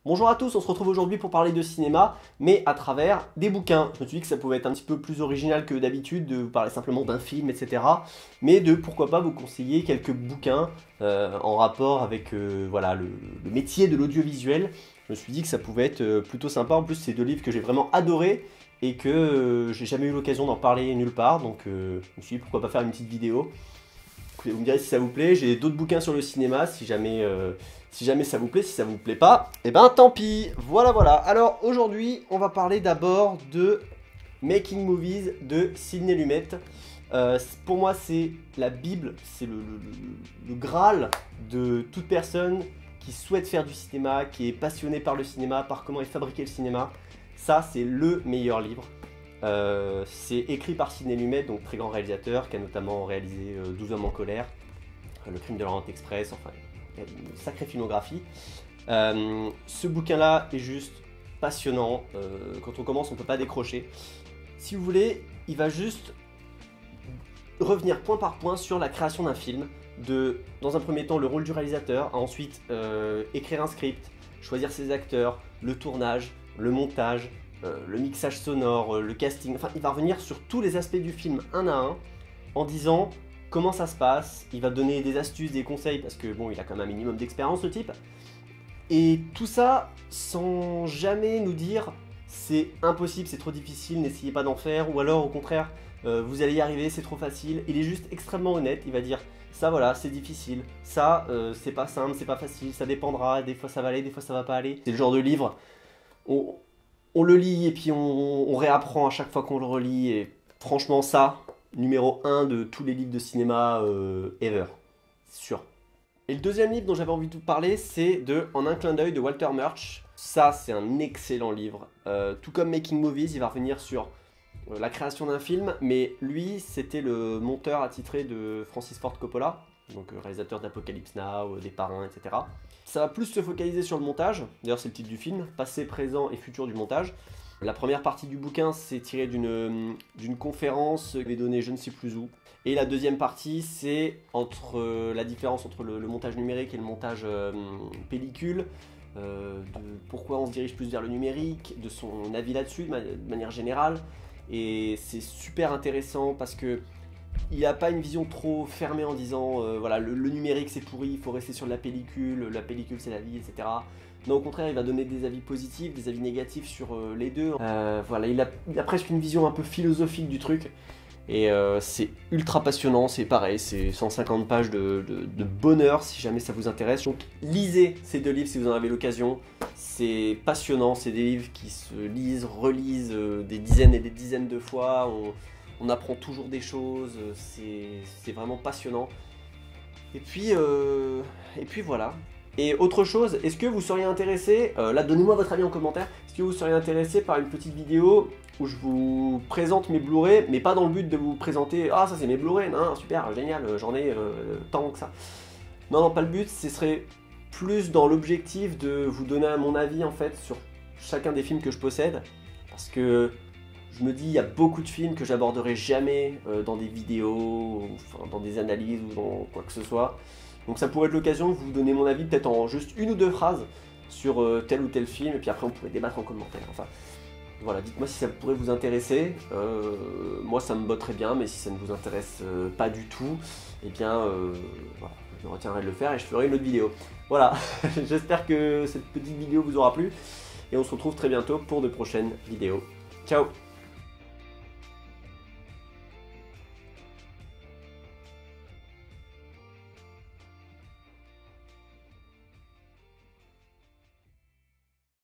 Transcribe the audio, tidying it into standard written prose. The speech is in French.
Bonjour à tous, on se retrouve aujourd'hui pour parler de cinéma, mais à travers des bouquins. Je me suis dit que ça pouvait être un petit peu plus original que d'habitude de vous parler simplement d'un film, etc. Mais de pourquoi pas vous conseiller quelques bouquins en rapport avec voilà, le métier de l'audiovisuel. Je me suis dit que ça pouvait être plutôt sympa. En plus, c'est deux livres que j'ai vraiment adorés et que j'ai jamais eu l'occasion d'en parler nulle part. Donc je me suis dit pourquoi pas faire une petite vidéo. Vous me direz si ça vous plaît, j'ai d'autres bouquins sur le cinéma si jamais ça vous plaît. Si ça vous plaît pas, et ben tant pis. Voilà. Alors aujourd'hui, on va parler d'abord de Making Movies de Sidney Lumet. Pour moi, c'est la Bible, c'est le Graal de toute personne qui souhaite faire du cinéma, qui est passionné par le cinéma, par comment est fabriqué le cinéma. Ça, c'est le meilleur livre. C'est écrit par Sidney Lumet, donc très grand réalisateur, qui a notamment réalisé 12 hommes en colère, Le crime de l'Orient Express, enfin, il y a une sacrée filmographie. Ce bouquin-là est juste passionnant. Quand on commence, on ne peut pas décrocher. Si vous voulez, il va juste revenir point par point sur la création d'un film, dans un premier temps, le rôle du réalisateur, ensuite écrire un script, choisir ses acteurs, le tournage, le montage, le mixage sonore, le casting, enfin il va revenir sur tous les aspects du film un à un en disant comment ça se passe, il va donner des astuces, des conseils parce que bon il a quand même un minimum d'expérience ce type, et tout ça sans jamais nous dire c'est impossible, c'est trop difficile, n'essayez pas d'en faire, ou alors au contraire vous allez y arriver, c'est trop facile. Il est juste extrêmement honnête, il va dire ça voilà c'est difficile, ça c'est pas simple, c'est pas facile, ça dépendra, des fois ça va aller, des fois ça va pas aller. C'est le genre de livre on le lit et puis on réapprend à chaque fois qu'on le relit. Et franchement, ça, numéro 1 de tous les livres de cinéma ever. C'est sûr. Et le deuxième livre dont j'avais envie de vous parler, c'est de En un clin d'œil de Walter Murch. Ça, c'est un excellent livre. Tout comme Making Movies, il va revenir sur la création d'un film. Mais lui, c'était le monteur attitré de Francis Ford Coppola, donc réalisateur d'Apocalypse Now, des Parrains, etc. Ça va plus se focaliser sur le montage, d'ailleurs c'est le titre du film, passé, présent et futur du montage. La première partie du bouquin c'est tiré d'une conférence qu'il avait donnée je ne sais plus où. Et la deuxième partie c'est la différence entre le montage numérique et le montage pellicule, de pourquoi on se dirige plus vers le numérique, de son avis là-dessus de manière générale. Et c'est super intéressant parce que il n'a pas une vision trop fermée en disant voilà le numérique c'est pourri, il faut rester sur la pellicule c'est la vie, etc. Non, au contraire, il va donner des avis positifs, des avis négatifs sur les deux. Voilà, il a presque une vision un peu philosophique du truc. Et c'est ultra passionnant, c'est pareil, c'est 150 pages de bonheur si jamais ça vous intéresse. Donc lisez ces deux livres si vous en avez l'occasion. C'est passionnant, c'est des livres qui se lisent, relisent des dizaines et des dizaines de fois. On apprend toujours des choses, c'est vraiment passionnant. Et puis voilà. Et autre chose, est-ce que vous seriez intéressé, là donnez-moi votre avis en commentaire, est-ce que vous seriez intéressé par une petite vidéo où je vous présente mes Blu-ray, mais pas dans le but de vous présenter, ah ça c'est mes Blu-ray, non, super, génial, j'en ai tant que ça. Non, pas le but, ce serait plus dans l'objectif de vous donner mon avis en fait sur chacun des films que je possède, parce que je me dis, il y a beaucoup de films que j'aborderai jamais dans des vidéos, enfin, dans des analyses ou dans quoi que ce soit. Donc ça pourrait être l'occasion de vous donner mon avis, peut-être en juste une ou deux phrases, sur tel ou tel film, et puis après on pourrait débattre en commentaire. Enfin, voilà, dites-moi si ça pourrait vous intéresser. Moi ça me botterait bien, mais si ça ne vous intéresse pas du tout, eh bien, voilà, je me retiendrai de le faire et je ferai une autre vidéo. Voilà, j'espère que cette petite vidéo vous aura plu, et on se retrouve très bientôt pour de prochaines vidéos. Ciao!